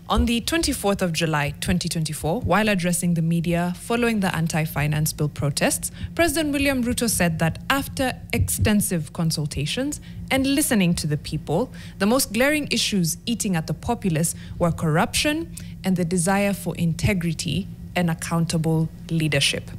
On the 24th of July 2024, while addressing the media following the anti-finance bill protests, President William Ruto said that after extensive consultations and listening to the people, the most glaring issues eating at the populace were corruption and the desire for integrity and accountable leadership.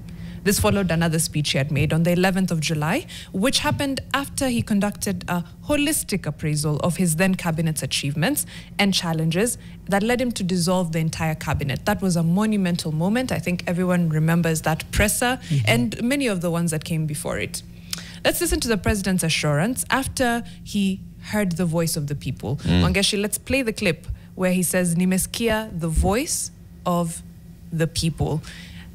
This followed another speech he had made on the 11th of July, which happened after he conducted a holistic appraisal of his then cabinet's achievements and challenges that led him to dissolve the entire cabinet. That was a monumental moment. I think everyone remembers that presser and many of the ones that came before it. Let's listen to the president's assurance after he heard the voice of the people. Wangeshi, let's play the clip where he says, "Nimesikia the voice of the people."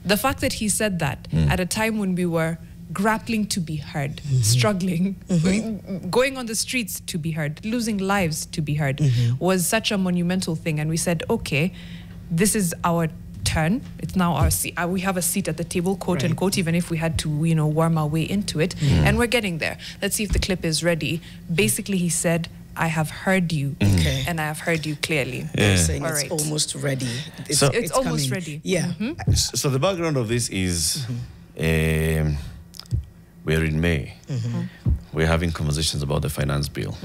The fact that he said that at a time when we were grappling to be heard, struggling, going on the streets to be heard, losing lives to be heard, was such a monumental thing. And we said, okay, this is our turn. It's now our seat. We have a seat at the table, quote unquote, even if we had to, worm our way into it. And we're getting there. Let's see if the clip is ready. Basically, he said, "I have heard you, and I have heard you clearly." You're saying All it's right. almost ready. It's almost coming. ready. Yeah. So the background of this is we're in May. We're having conversations about the finance bill.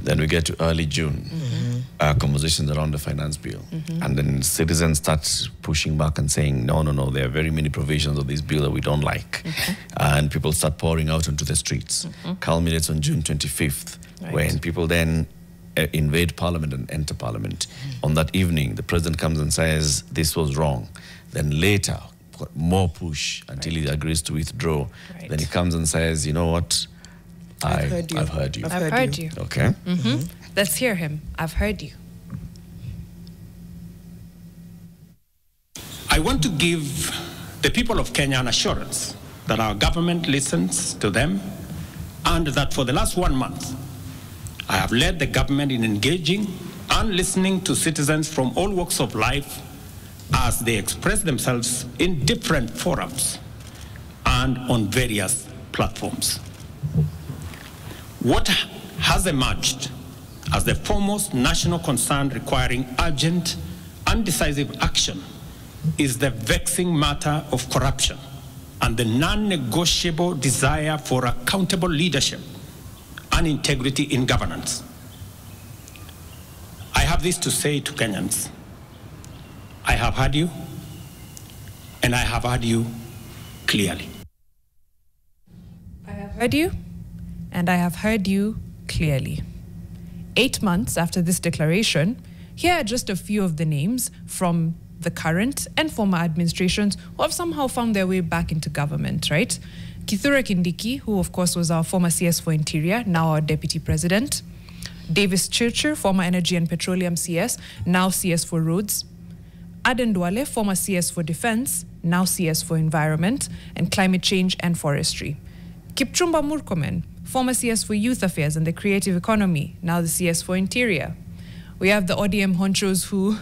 Then we get to early June, conversations around the finance bill. And then citizens start pushing back and saying, no, there are very many provisions of this bill that we don't like. And people start pouring out onto the streets. Culminates on June 25th, when people then invade Parliament and enter Parliament. On that evening, the president comes and says, this was wrong. Then later, more push until he agrees to withdraw. Then he comes and says, you know what? I've heard you. I've heard you. Okay. Let's hear him. I've heard you. I want to give the people of Kenya an assurance that our government listens to them and that for the last 1 month, I have led the government in engaging and listening to citizens from all walks of life as they express themselves in different forums and on various platforms. What has emerged as the foremost national concern requiring urgent and decisive action is the vexing matter of corruption and the non-negotiable desire for accountable leadership and integrity in governance. I have this to say to Kenyans. I have heard you, and I have heard you clearly. I have heard you, and I have heard you clearly. 8 months after this declaration, here are just a few of the names from the current and former administrations who have somehow found their way back into government, right? Kithure Kindiki, who of course was our former CS for Interior, now our Deputy President. Davis Chirchir, former Energy and Petroleum CS, now CS for Roads. Aden Duale, former CS for Defense, now CS for Environment and Climate Change and Forestry. Kipchumba Murkomen, former CS for Youth Affairs and the Creative Economy, now the CS for Interior. We have the ODM honchos who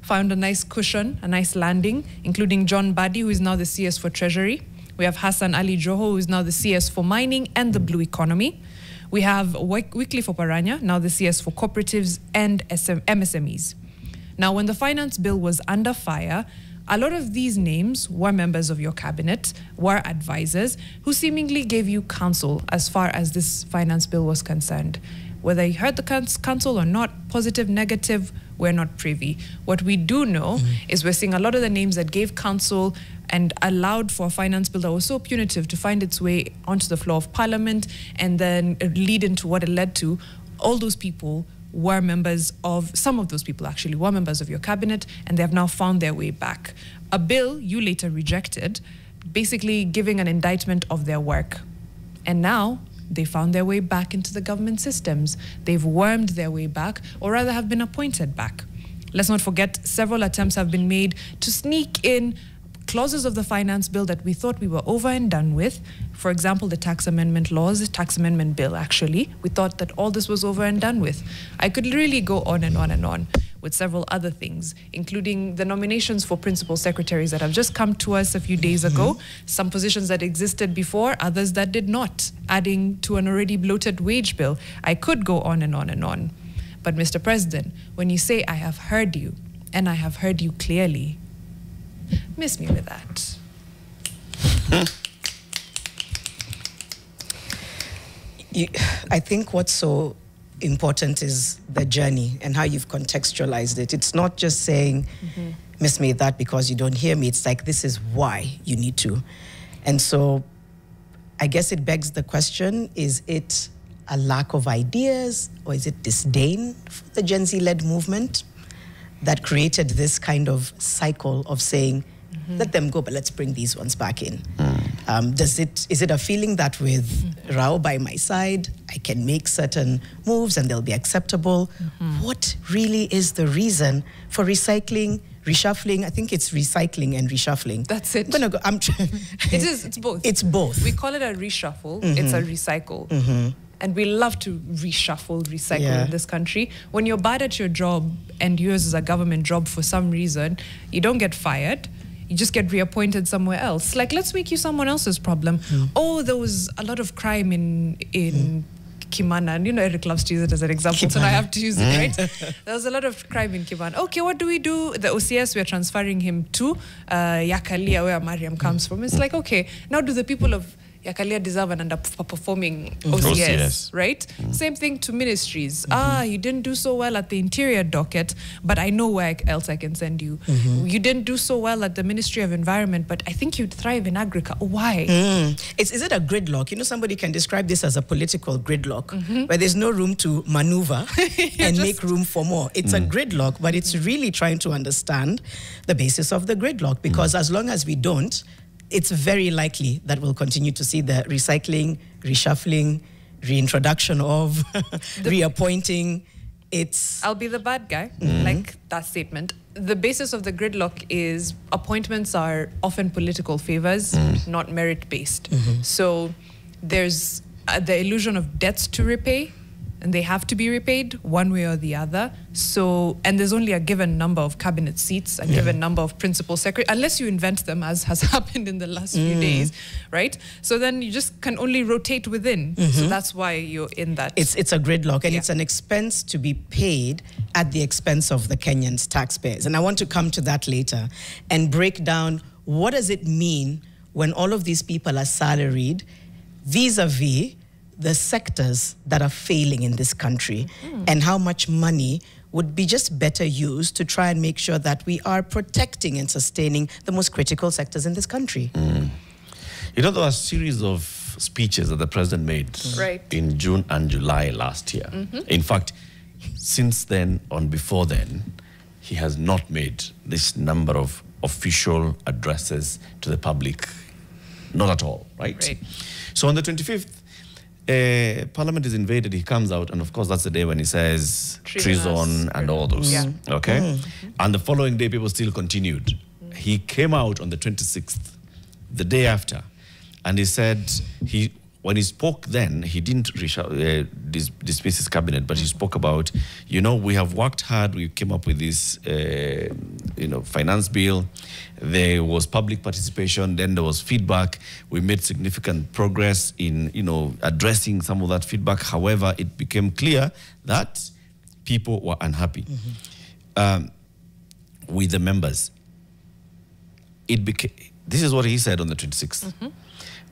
found a nice cushion, a nice landing, including John Badi, who is now the CS for Treasury. We have Hassan Ali Joho, who is now the CS for Mining and the Blue Economy. We have Wycliffe Oparanya, now the CS for Cooperatives and MSMEs. Now, when the finance bill was under fire, a lot of these names were members of your cabinet, were advisors, who seemingly gave you counsel as far as this finance bill was concerned. Whether you heard the counsel or not, positive, negative, we're not privy. What we do know is we're seeing a lot of the names that gave counsel and allowed for a finance bill that was so punitive to find its way onto the floor of Parliament and then lead into what it led to. All those people were members of, some of those people actually were members of your cabinet, and they have now found their way back. A bill you later rejected, basically giving an indictment of their work. And now they found their way back into the government systems. They've wormed their way back, or rather have been appointed back. Let's not forget, several attempts have been made to sneak in clauses of the finance bill that we thought we were over and done with. For example, the tax amendment bill, actually. We thought that all this was over and done with. I could really go on and on and on with several other things, including the nominations for principal secretaries that have just come to us a few days ago, some positions that existed before, others that did not, adding to an already bloated wage bill. I could go on and on and on. But Mr. President, when you say I have heard you, and I have heard you clearly. Miss me with that. I think what's so important is the journey and how you've contextualized it. It's not just saying, miss me that because you don't hear me. It's like, this is why you need to. And so I guess it begs the question, is it a lack of ideas, or is it disdain for the Gen Z-led movement that created this kind of cycle of saying, let them go, but let's bring these ones back in? Is it a feeling that with Rao by my side, I can make certain moves and they'll be acceptable? What really is the reason for recycling, reshuffling? I think it's recycling and reshuffling. That's it. It's both. It's both. We call it a reshuffle. It's a recycle. And we love to recycle in this country. When you're bad at your job and yours is a government job for some reason, you don't get fired. You just get reappointed somewhere else. Like, let's make you someone else's problem. Oh, there was a lot of crime in Kimana. And Eric loves to use it as an example, so now I have to use it, right? There was a lot of crime in Kimana. Okay, what do we do? The OCS, we're transferring him to Yakalia, where Mariam comes from. It's like, okay, now do the people of Yakalia deserve and performing OCS, right? Same thing to ministries. You didn't do so well at the interior docket, but I know where else I can send you. You didn't do so well at the Ministry of Environment, but I think you'd thrive in agriculture. Why? Is it a gridlock? Somebody can describe this as a political gridlock, where there's no room to maneuver and make room for more. It's a gridlock, but it's really trying to understand the basis of the gridlock, because as long as we don't, it's very likely that we'll continue to see the recycling, reshuffling, reintroduction of, reappointing. I'll be the bad guy, like that statement. The basis of the gridlock is appointments are often political favors, not merit-based. So there's the illusion of debts to repay, and they have to be repaid one way or the other. So, and there's only a given number of cabinet seats, a given number of principal secretaries, unless you invent them, as has happened in the last few days, right? So then you just can only rotate within. So that's why you're in that. It's a gridlock, and it's an expense to be paid at the expense of the Kenyans' taxpayers. And I want to come to that later and break down what does it mean when all of these people are salaried vis-a-vis the sectors that are failing in this country, and how much money would be just better used to try and make sure that we are protecting and sustaining the most critical sectors in this country. There was a series of speeches that the president made in June and July last year. In fact, since then, on before then, he has not made this number of official addresses to the public. Not at all, right? So on the 25th, Parliament is invaded, he comes out, and of course that's the day when he says treason and all those. Okay? And the following day, people still continued. He came out on the 26th, the day after, and he said, when he spoke then, he didn't dismiss his cabinet, but he spoke about, we have worked hard, we came up with this, finance bill. There was public participation, then there was feedback. We made significant progress in, addressing some of that feedback. However, it became clear that people were unhappy with the members. This is what he said on the 26th.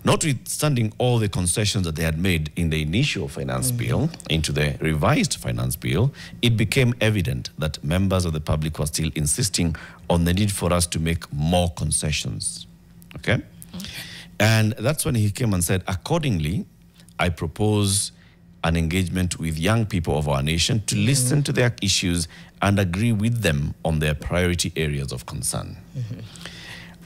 Notwithstanding all the concessions that they had made in the initial finance bill into the revised finance bill, it became evident that members of the public were still insisting on the need for us to make more concessions. Okay? And that's when he came and said, accordingly, I propose an engagement with young people of our nation to listen to their issues and agree with them on their priority areas of concern.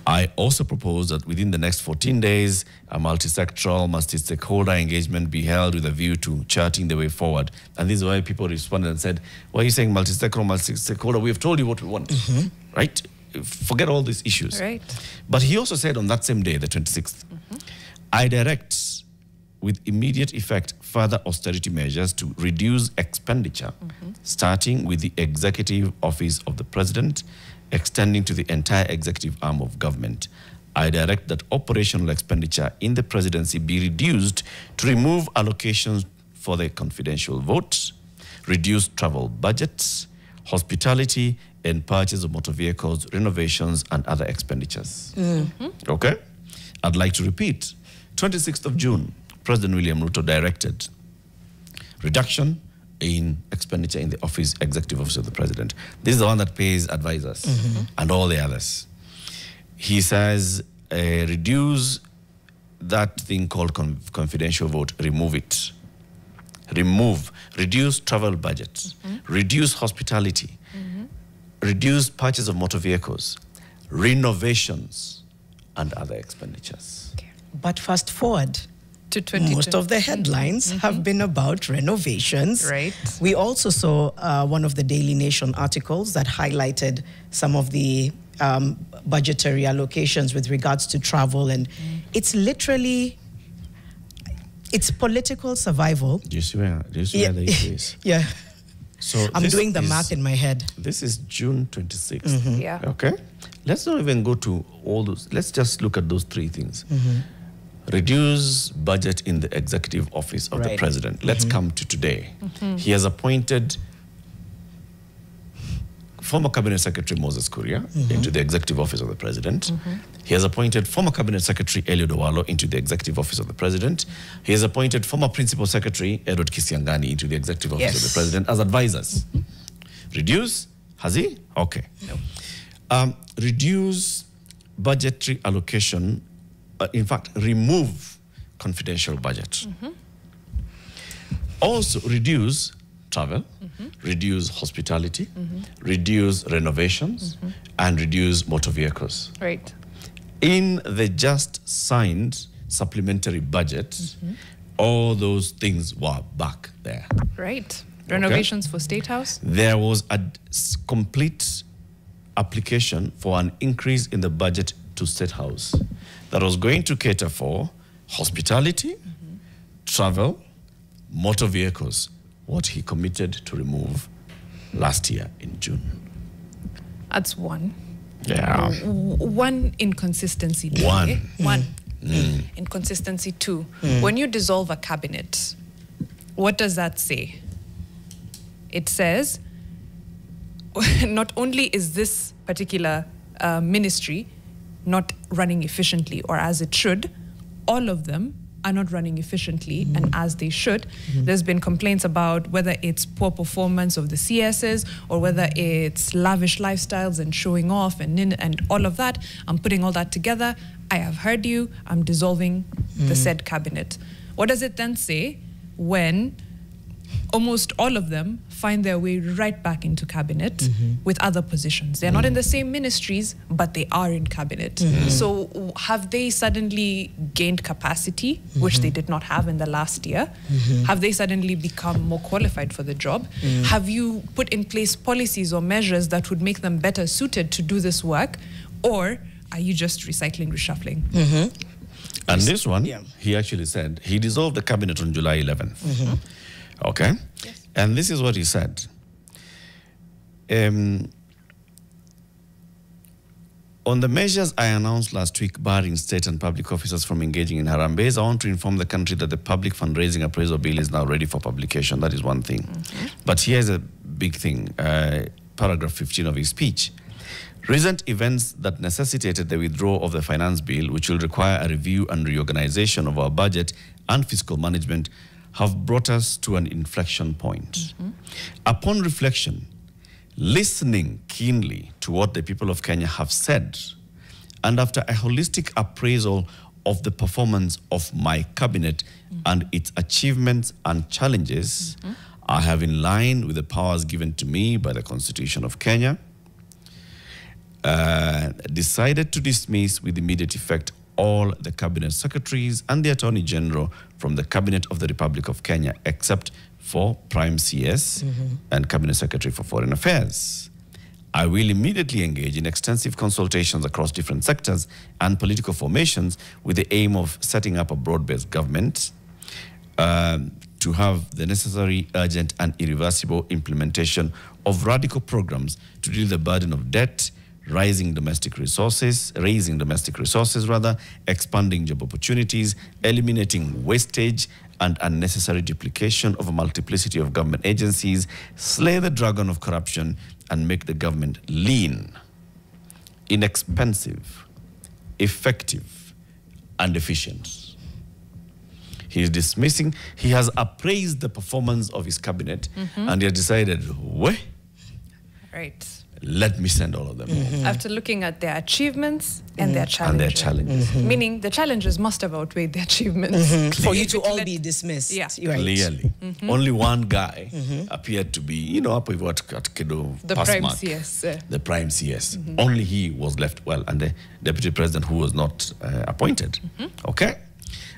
I also propose that within the next 14 days, a multi-sectoral, multi-stakeholder engagement be held with a view to charting the way forward. And this is why people responded and said, why are you saying multi-sectoral, multi-stakeholder? We have told you what we want, right? Forget all these issues. Right. But he also said on that same day, the 26th, I direct with immediate effect further austerity measures to reduce expenditure, starting with the Executive Office of the President, extending to the entire executive arm of government. I direct that operational expenditure in the presidency be reduced to remove allocations for the confidential vote, reduce travel budgets, hospitality, in purchase of motor vehicles, renovations, and other expenditures. Okay? I'd like to repeat. 26th of June, President William Ruto directed reduction in expenditure in the executive office of the president. This is the one that pays advisors and all the others. He says, reduce that thing called confidential vote, remove it. Reduce travel budget, reduce hospitality, reduce purchase of motor vehicles, renovations, and other expenditures. Okay. But fast forward, To 2020. most of the headlines have been about renovations. Right. We also saw one of the Daily Nation articles that highlighted some of the budgetary allocations with regards to travel. And it's literally, it's political survival. Do you see where the issue is? Yeah. So I'm this doing the is- math in my head. This is June 26th. Yeah. Okay? Let's not even go to all those. Let's just look at those three things. Reduce budget in the executive office of the Right. president. Let's come to today. He has appointed former Cabinet Secretary Moses Kuria into the executive office of the president. He has appointed former Cabinet Secretary Eliud Owalo into the executive office of the president. He has appointed former Principal Secretary Edward Kisiangani into the executive office of the Yes. president as advisors. Reduce? Has he? Okay. Reduce budgetary allocation. In fact, remove confidential budget. Also reduce travel, reduce hospitality, reduce renovations, and reduce motor vehicles. Right. In the just signed supplementary budget, all those things were back there. Right. Renovations for State House. There was a complete application for an increase in the budget to State House that was going to cater for hospitality, travel, motor vehicles, what he committed to remove last year in June. That's one. Yeah. One inconsistency. One. eh? One. Inconsistency two. When you dissolve a cabinet, what does that say? It says, not only is this particular ministry not running efficiently or as it should, all of them are not running efficiently and as they should. There's been complaints about whether it's poor performance of the CSs or whether it's lavish lifestyles and showing off and all of that. I'm putting all that together. I have heard you. I'm dissolving the said cabinet. What does it then say when almost all of them find their way right back into cabinet with other positions? They're not in the same ministries, but they are in cabinet. So have they suddenly gained capacity, which they did not have in the last year? Have they suddenly become more qualified for the job? Have you put in place policies or measures that would make them better suited to do this work? Or are you just recycling, reshuffling? And this one, Yeah. he actually said, he dissolved the cabinet on July 11th. Okay? Yes. And this is what he said. On the measures I announced last week barring state and public officers from engaging in Harambes, I want to inform the country that the public fundraising appraisal bill is now ready for publication. That is one thing. But here's a big thing, paragraph 15 of his speech. Recent events that necessitated the withdrawal of the finance bill, which will require a review and reorganization of our budget and fiscal management, have brought us to an inflection point. Upon reflection, listening keenly to what the people of Kenya have said, and after a holistic appraisal of the performance of my cabinet and its achievements and challenges, I have, in line with the powers given to me by the Constitution of Kenya, decided to dismiss with immediate effect all the cabinet secretaries and the Attorney General from the Cabinet of the Republic of Kenya, except for Prime CS and Cabinet Secretary for Foreign Affairs. I will immediately engage in extensive consultations across different sectors and political formations with the aim of setting up a broad-based government to have the necessary, urgent, and irreversible implementation of radical programs to deal with the burden of debt, raising domestic resources, expanding job opportunities, eliminating wastage and unnecessary duplication of a multiplicity of government agencies, slay the dragon of corruption, and make the government lean, inexpensive, effective, and efficient. He is dismissing, he has appraised the performance of his cabinet, and he has decided, Right. let me send all of them home. After looking at their achievements and their challenges. Meaning the challenges must have outweighed the achievements. For you to all be dismissed. Yeah. Right. Clearly. Only one guy appeared to be, up with what The prime CS. The prime CS. Only he was left well, and the deputy president who was not appointed. Okay?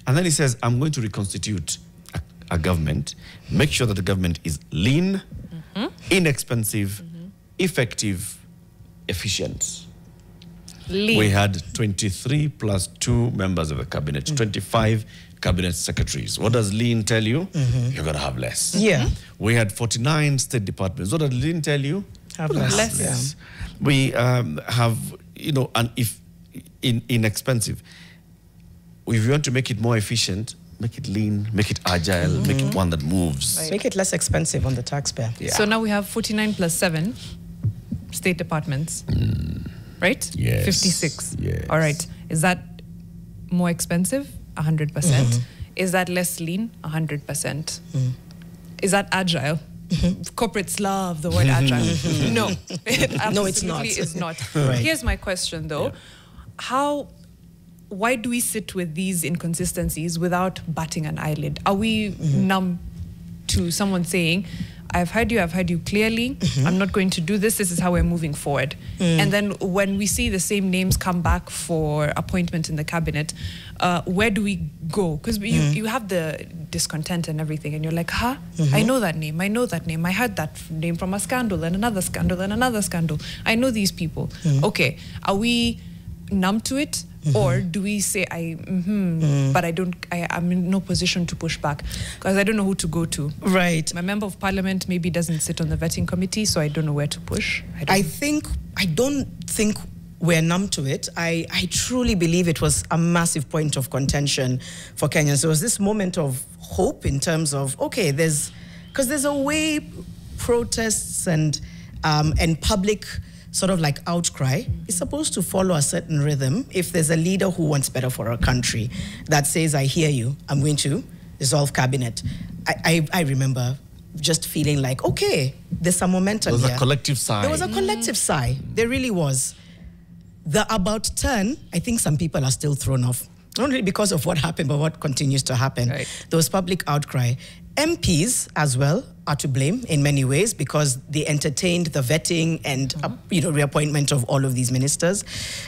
And then he says, I'm going to reconstitute a government, make sure that the government is lean, inexpensive, effective, efficient. Lean. We had 23 plus 2 members of the cabinet, 25 cabinet secretaries. What does lean tell you? You're going to have less. Yeah. We had 49 state departments. What does lean tell you? Have less. Yeah. We have, and if inexpensive. If you want to make it more efficient, make it lean, make it agile, make it one that moves. Right. Make it less expensive on the taxpayer. Yeah. So now we have 49 plus 7 state departments, right? Yes. 56. Yes. All right. Is that more expensive? 100%. Is that less lean? 100%. Is that agile? Corporates love the word agile. No, it absolutely it's not. is not. Right. Here's my question though. Why do we sit with these inconsistencies without batting an eyelid? Are we numb to someone saying, I've heard you clearly, I'm not going to do this is how we're moving forward. And then when we see the same names come back for appointment in the cabinet, where do we go? Because you have the discontent and everything, and you're like, I know that name, I heard that name from a scandal and another scandal and another scandal. I know these people. Okay, are we numb to it? Or do we say, but I'm in no position to push back because I don't know who to go to. Right. My member of parliament maybe doesn't sit on the vetting committee, so I don't know where to push. I don't think we're numb to it. I truly believe it was a massive point of contention for Kenyans. There was this moment of hope in terms of, okay, there's a way protests and public sort of like outcry is supposed to follow a certain rhythm. If there's a leader who wants better for our country that says, I hear you, I'm going to dissolve cabinet. I remember just feeling like, okay, there's some momentum here. There was a collective sigh. There was a collective sigh. There really was. The about turn, I think some people are still thrown off. Not only because of what happened, but what continues to happen. Right. There was public outcry. MPs as well are to blame in many ways because they entertained the vetting and reappointment of all of these ministers.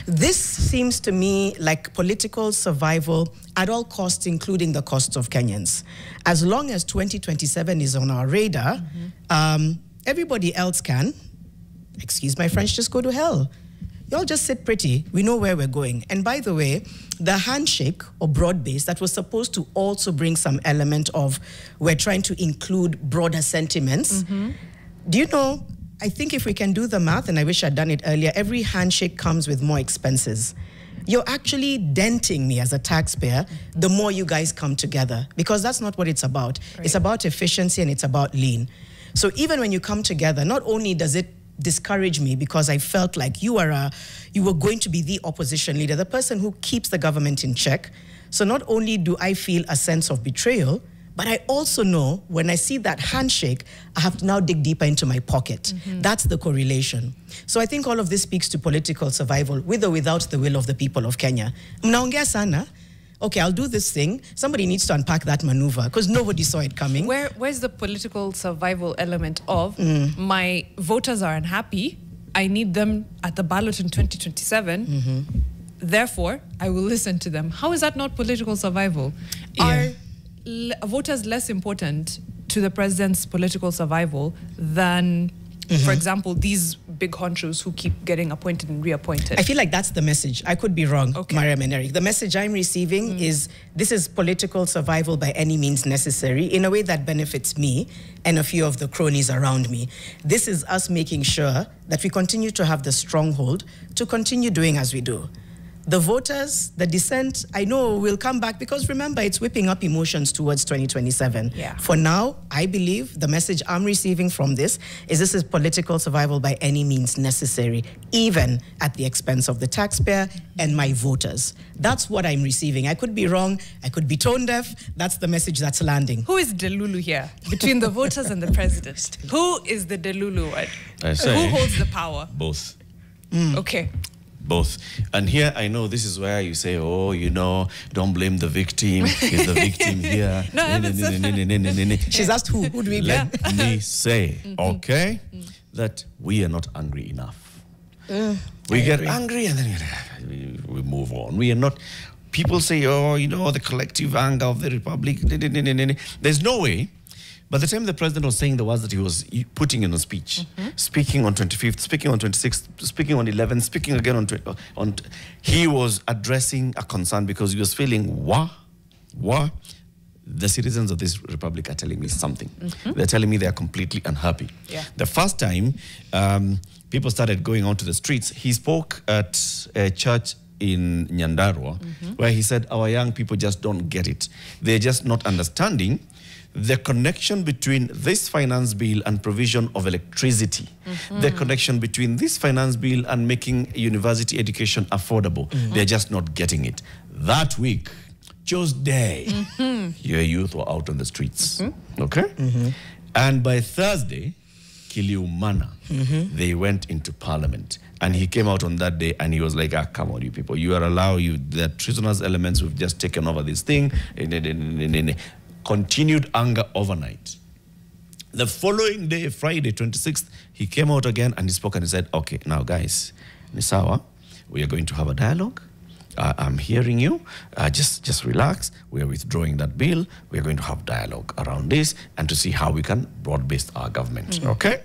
This seems to me like political survival at all costs, including the costs of Kenyans. As long as 2027 is on our radar, everybody else can, excuse my French, just go to hell. Y'all just sit pretty. We know where we're going. And by the way, the handshake or broad base that was supposed to also bring some element of we're trying to include broader sentiments. Do you know, I think if we can do the math, and I wish I'd done it earlier, every handshake comes with more expenses. You're actually denting me as a taxpayer the more you guys come together, because that's not what it's about. Right. It's about efficiency and it's about lean. So even when you come together, not only does it discourage me because I felt like you were going to be the opposition leader, the person who keeps the government in check. So not only do I feel a sense of betrayal, but I also know when I see that handshake, I have to now dig deeper into my pocket. That's the correlation. So I think all of this speaks to political survival with or without the will of the people of Kenya. Mnaongea sana. Okay, I'll do this thing. Somebody needs to unpack that maneuver because nobody saw it coming. Where's the political survival element of my voters are unhappy, I need them at the ballot in 2027, therefore, I will listen to them. How is that not political survival? Yeah. Are voters less important to the president's political survival than, for example, these big honchos who keep getting appointed and reappointed? I feel like that's the message. I could be wrong, Okay. Mariam and Eric. The message I'm receiving is this is political survival by any means necessary in a way that benefits me and a few of the cronies around me. This is us making sure that we continue to have the stronghold to continue doing as we do. The voters, the dissent, I know will come back because remember, it's whipping up emotions towards 2027. Yeah. For now, I believe the message I'm receiving from this is political survival by any means necessary, even at the expense of the taxpayer and my voters. That's what I'm receiving. I could be wrong. I could be tone deaf. That's the message that's landing. Who is Delulu here between the voters and the president? Who is the Delulu one? I say, who holds the power? Both. Okay. Both. And here I know this is where you say, oh, you know, don't blame the victim. He's the victim here. No, I haven't said She's asked who do we blame? Let me say, okay, that we are not angry enough. We get angry and then we move on. We are not. People say, oh, you know, the collective anger of the republic. There's no way. By the time the president was saying the words that he was putting in a speech, speaking on 25th, speaking on 26th, speaking on 11th, speaking again on he was addressing a concern because he was feeling, the citizens of this republic are telling me something. They're telling me they're completely unhappy. Yeah. The first time people started going onto the streets, he spoke at a church in Nyandarua, where he said, our young people just don't get it. They're just not understanding the connection between this finance bill and provision of electricity, the connection between this finance bill and making university education affordable. They're just not getting it. That week, Tuesday, your youth were out on the streets. Okay? And by Thursday, Kiliumana, they went into parliament. And he came out on that day and he was like, come on, you people. You are allowed, the treasonous elements, we've just taken over this thing. Continued anger overnight. The following day, Friday, 26th, he came out again and he spoke and he said, okay, now guys, Nisawa, we are going to have a dialogue. I'm hearing you. Just relax. We are withdrawing that bill. We are going to have dialogue around this and to see how we can broad-base our government. Okay?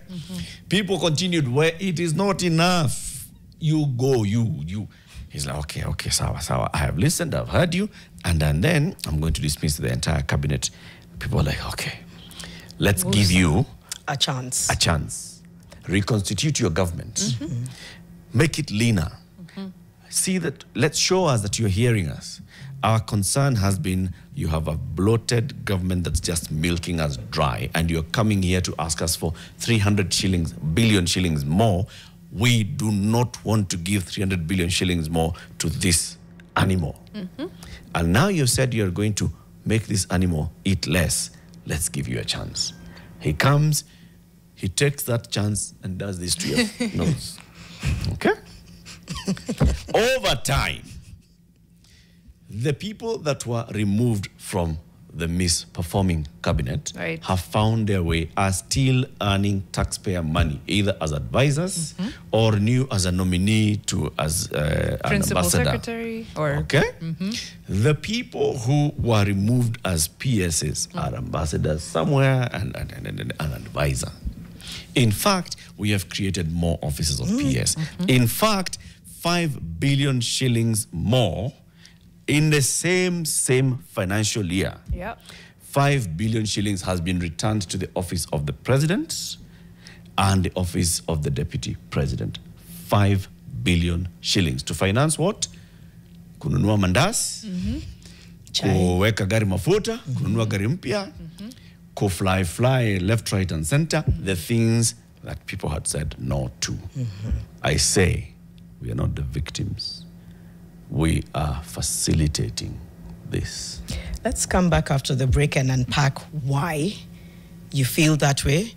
People continued, where it is not enough. You go, you. He's like, okay, sawa. I have listened, I've heard you, and then I'm going to dismiss the entire cabinet. People are like, okay, let's give you a chance. Reconstitute your government. Make it leaner. See that, let's show us that you're hearing us. Our concern has been you have a bloated government that's just milking us dry, and you're coming here to ask us for 300 billion shillings more. We do not want to give 300 billion shillings more to this animal. And now you said you're going to make this animal eat less. Let's give you a chance. He comes, he takes that chance and does this to your nose. Okay? Over time, the people that were removed from the misperforming cabinet have found their way, are still earning taxpayer money, either as advisors or new as a nominee to as an Principal ambassador. Secretary. The people who were removed as PSs are ambassadors somewhere and an advisor. In fact, we have created more offices of PS. In fact, 5 billion shillings more in the same financial year. 5 billion shillings has been returned to the office of the president and the office of the deputy president. 5 billion shillings to finance what? Kununua mandas, kuweka gari mafuta, kununua gari mpya, fly left, right, and center. The things that people had said no to. I say, we are not the victims. We are facilitating this. Let's come back after the break and unpack why you feel that way.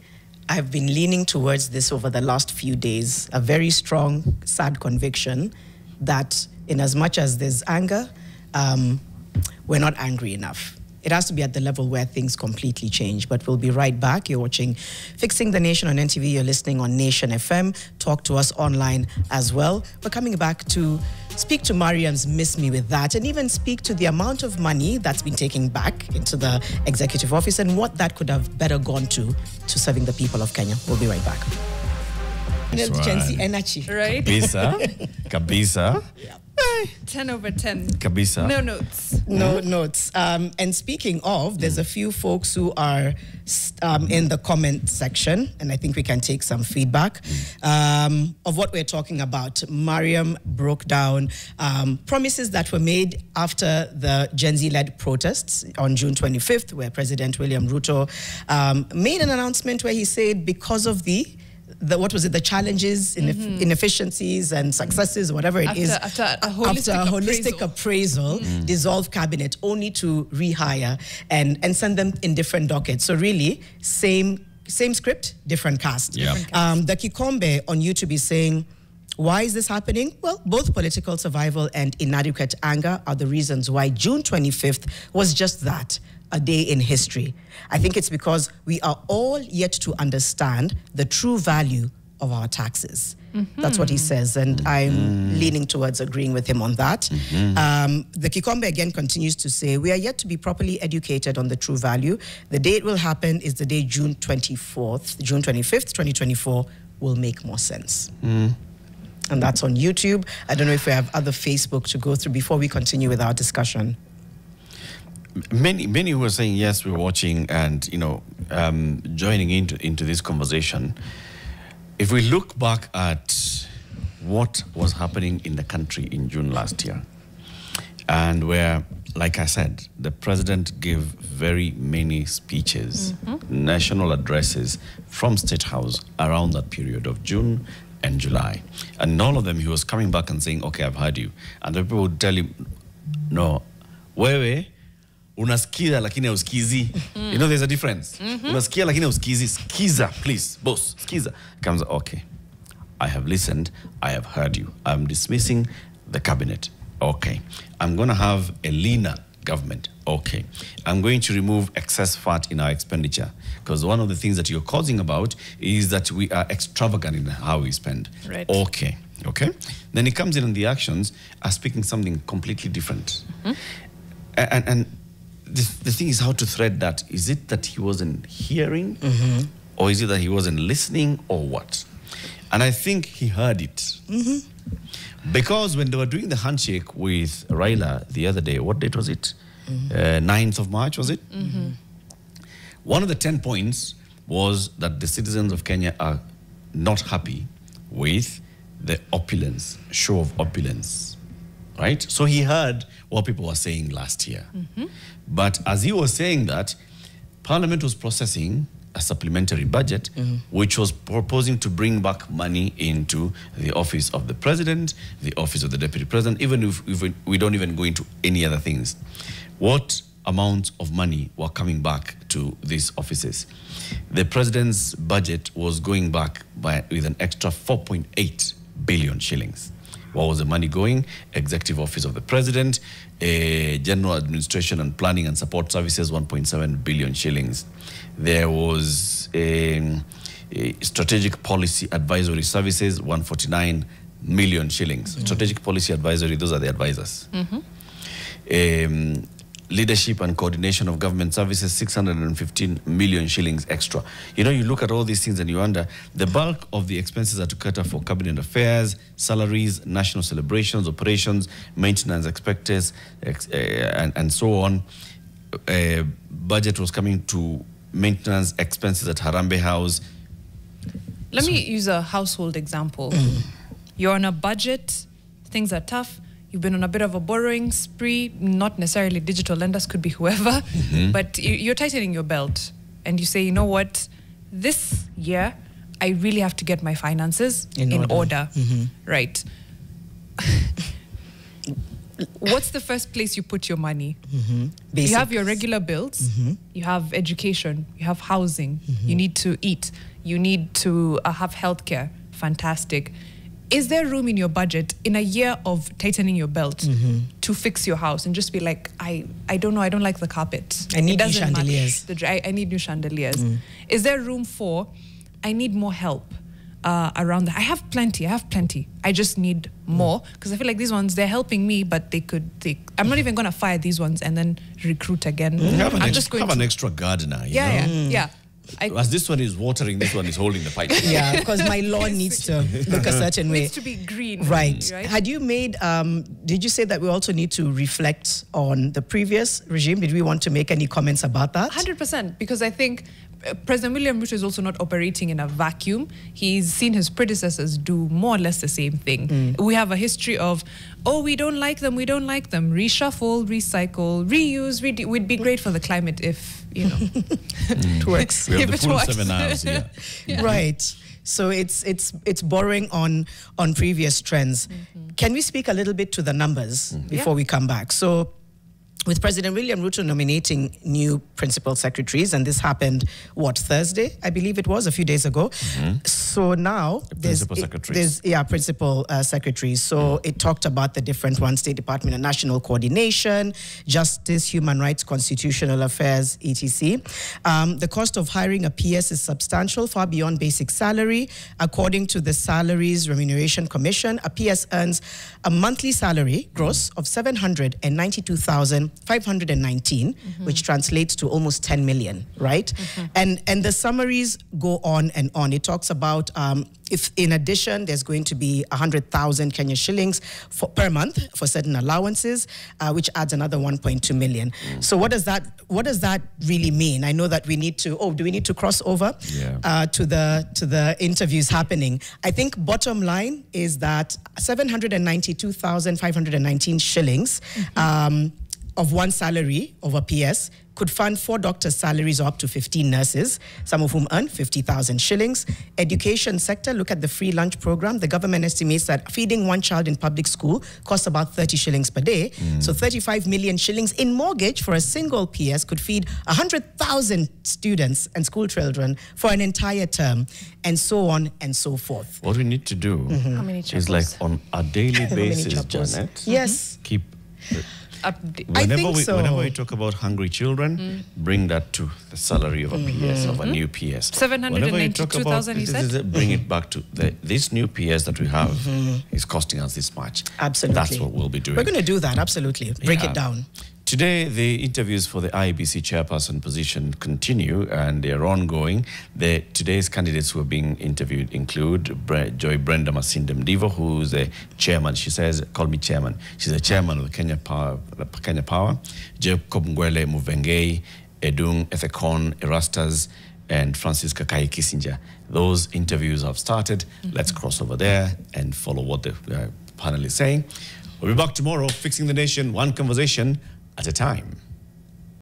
I've been leaning towards this over the last few days, a very strong, sad conviction that in as much as there's anger, we're not angry enough. It has to be at the level where things completely change. But we'll be right back. You're watching Fixing the Nation on NTV. You're listening on Nation FM. Talk to us online as well. We're coming back to speak to Mariam's Miss Me With That and even speak to the amount of money that's been taken back into the executive office and what that could have better gone to serving the people of Kenya. We'll be right back. Right. Energy. Right? Kabisa. Yeah. 10 over 10. Kabisa. No notes. No notes. And speaking of, there's a few folks who are in the comment section, and I think we can take some feedback of what we're talking about. Mariam broke down promises that were made after the Gen Z-led protests on June 25th, where President William Ruto made an announcement where he said because of the challenges, inefficiencies and successes, whatever it is, after a holistic appraisal, dissolve cabinet only to rehire and send them in different dockets. So really, same script, different cast. Yeah. The Kikombe on YouTube is saying, why is this happening? Well, both political survival and inadequate anger are the reasons why June 25th was just that, a day in history. I think it's because we are all yet to understand the true value of our taxes. That's what he says, and I'm leaning towards agreeing with him on that. The Kikombe again continues to say, we are yet to be properly educated on the true value. The day it will happen is the day June 25th, 2024 will make more sense. And that's on YouTube. I don't know if we have other Facebook to go through before we continue with our discussion. Many who are saying yes, we're watching and joining into this conversation. If we look back at what was happening in the country in June last year, and where, like I said, the president gave very many speeches, national addresses from State House around that period of June and July, and in all of them he was coming back and saying, okay, I've heard you, and the people would tell him, no, wewe unasikiza lakini hausikizi. You know, there's a difference. Unasikia lakini hausikizi. Skiza, please, boss. Skiza. Comes, okay. I have listened. I have heard you. I'm dismissing the cabinet. Okay. I'm going to have a leaner government. Okay. I'm going to remove excess fat in our expenditure. Because one of the things that you're causing about is that we are extravagant in how we spend. Right. Okay. Okay. Then he comes in and the actions are speaking something completely different. And the thing is how to thread that. Is it that he wasn't hearing? Or is it that he wasn't listening, or what? And I think he heard it. Because when they were doing the handshake with Raila the other day, what date was it? 9th of March, was it? One of the 10 points was that the citizens of Kenya are not happy with the opulence, show of opulence. Right? So he heard what people were saying last year. But as he was saying that, Parliament was processing a supplementary budget, which was proposing to bring back money into the office of the president, the office of the deputy president, even if we don't even go into any other things. What amounts of money were coming back to these offices? The president's budget was going back with an extra 4.8 billion shillings. What was the money going? Executive Office of the President, General Administration and Planning and Support Services, 1.7 billion shillings. There was Strategic Policy Advisory Services, 149 million shillings. Strategic Policy Advisory, those are the advisors. Leadership and Coordination of Government Services, 615 million shillings extra. You know, you look at all these things and you wonder, the bulk of the expenses are to cater for cabinet affairs, salaries, national celebrations, operations, maintenance expenses, and so on. Budget was coming to maintenance expenses at Harambee House. Let me use a household example. You're on a budget, things are tough. You've been on a bit of a borrowing spree, not necessarily digital lenders, could be whoever, but you're tightening your belt and you say, you know what, this year, I really have to get my finances in order. Right. What's the first place you put your money? You have your regular bills, you have education, you have housing, you need to eat, you need to have healthcare. Fantastic. Is there room in your budget in a year of tightening your belt to fix your house and just be like, I don't know, I don't like the carpet. I need new chandeliers. I need new chandeliers. Is there room for, I need more help around that? I have plenty. I just need more because I feel like these ones, they're helping me, but I'm not even going to fire these ones and then recruit again. Have an extra gardener, you know? Yeah. As this one is watering, this one is holding the pipe. Yeah, because my lawn needs to look a certain way. Needs to be green. Right. Had you made, did you say that we also need to reflect on the previous regime? Did we want to make any comments about that? 100%, because I think President William Ruto is also not operating in a vacuum. He's seen his predecessors do more or less the same thing. We have a history of, oh, we don't like them, reshuffle, recycle, reuse. We'd be great for the climate if, you know, it works. We have If the it full works. 7 hours, Yeah. Right. So it's borrowing on previous trends. Can we speak a little bit to the numbers before we come back? So with President William Ruto nominating new principal secretaries, and this happened, Thursday, I believe it was, a few days ago. So now there's principal secretaries. So it talked about the different ones: State Department of National Coordination, Justice, Human Rights, Constitutional Affairs, etc. The cost of hiring a PS is substantial, far beyond basic salary. According to the Salaries Remuneration Commission, a PS earns a monthly salary gross of 792,519, which translates to almost 10 million, right? And the summaries go on and on. It talks about if in addition there's going to be 100,000 Kenya shillings per month for certain allowances, which adds another 1.2 million. So what does that really mean? I know that we need to. Do we need to cross over to the interviews happening? I think bottom line is that 792,519 shillings of one salary of a PS could fund 4 doctors' salaries or up to 15 nurses, some of whom earn 50,000 shillings. Education sector, look at the free lunch program. The government estimates that feeding one child in public school costs about 30 shillings per day. So 35 million shillings in mortgage for a single PS could feed 100,000 students and school children for an entire term, and so on and so forth. What we need to do is, like, on a daily basis, Janet. Yes. Keep... Whenever we talk about hungry children, bring that to the salary of a PS, of a new PS. 792,000, you said? Bring it back to this new PS that we have is costing us this much. Absolutely. That's what we'll be doing. We're going to do that, absolutely. Break it down. Today, the interviews for the IEBC chairperson position continue, and they're ongoing. Today's candidates who are being interviewed include Joy Brenda Masinde Mdivo, who's the chairman. She says, call me chairman. She's the chairman of the Kenya Power. Jacob Ngwele Muvengei, Edung Ethekon Erastus, and Francis Kakai Kissinger. Those interviews have started. Let's cross over there and follow what the panel is saying. We'll be back tomorrow, fixing the nation, one conversation at a time.